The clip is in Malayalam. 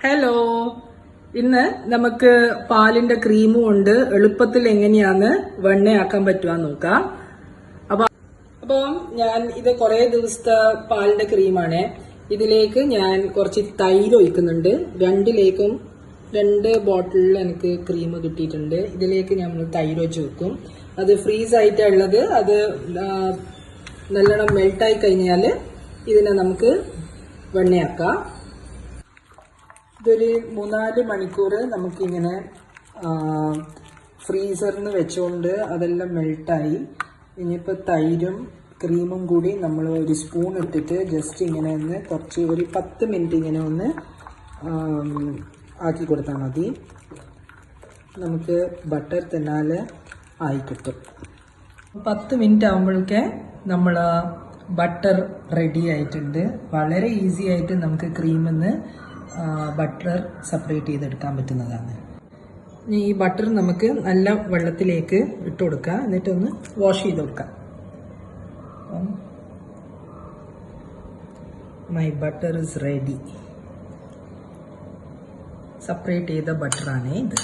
ഹലോ, ഇന്ന് നമുക്ക് പാലിന്റെ ക്രീം കൊണ്ട് എളുപ്പത്തിൽ എങ്ങനെയാണ് വെണ്ണയാക്കാൻ പറ്റുവാന്ന് നോക്കാം. അപ്പം ഞാൻ ഇത് കുറെ ദിവസത്തെ പാലിന്റെ ക്രീമാണ്. ഇതിലേക്ക് ഞാൻ കുറച്ച് തൈര് ഒഴിക്കുന്നുണ്ട്. രണ്ട് ബോട്ടിലിൽ എനിക്ക് ക്രീം കിട്ടിയിട്ടുണ്ട്. ഇതിലേക്ക് നമ്മൾ തൈര് ഒഴിച്ച് വെക്കും. അത് ഫ്രീസ് ആയിട്ടുള്ളത്, അത് നല്ലോണം മെൽട്ടായി കഴിഞ്ഞാൽ ഇതിനെ നമുക്ക് വെണ്ണയാക്കാം. ഇതൊരു 3-4 മണിക്കൂർ നമുക്കിങ്ങനെ ഫ്രീസറിന് വെച്ചുകൊണ്ട് അതെല്ലാം മെൽട്ടായി. ഇനിയിപ്പോൾ തൈരും ക്രീമും കൂടി നമ്മൾ ഒരു സ്പൂൺ ഇട്ടിട്ട് ജസ്റ്റ് ഇങ്ങനെ ഒന്ന് ഒരു 10 മിനിറ്റ് ഇങ്ങനെ ഒന്ന് ആക്കി കൊടുത്താൽ മതി. നമുക്ക് ബട്ടർ തിന്നാൽ ആയി കിട്ടും. 10 മിനിറ്റ് ആകുമ്പോഴേക്ക് നമ്മൾ ബട്ടർ റെഡി ആയിട്ടുണ്ട്. വളരെ ഈസി ആയിട്ട് നമുക്ക് ക്രീമിന്ന് ബട്ടർ സെപ്പറേറ്റ് ചെയ്തെടുക്കാൻ പറ്റുന്നതാണ്. ഈ ബട്ടർ നമുക്ക് നല്ല വെള്ളത്തിലേക്ക് ഇട്ട് കൊടുക്കുക, എന്നിട്ടൊന്ന് വാഷ് ചെയ്ത് കൊടുക്കാം. My butter is ready. Separate ചെയ്ത ബട്ടറാണ് ഇത്.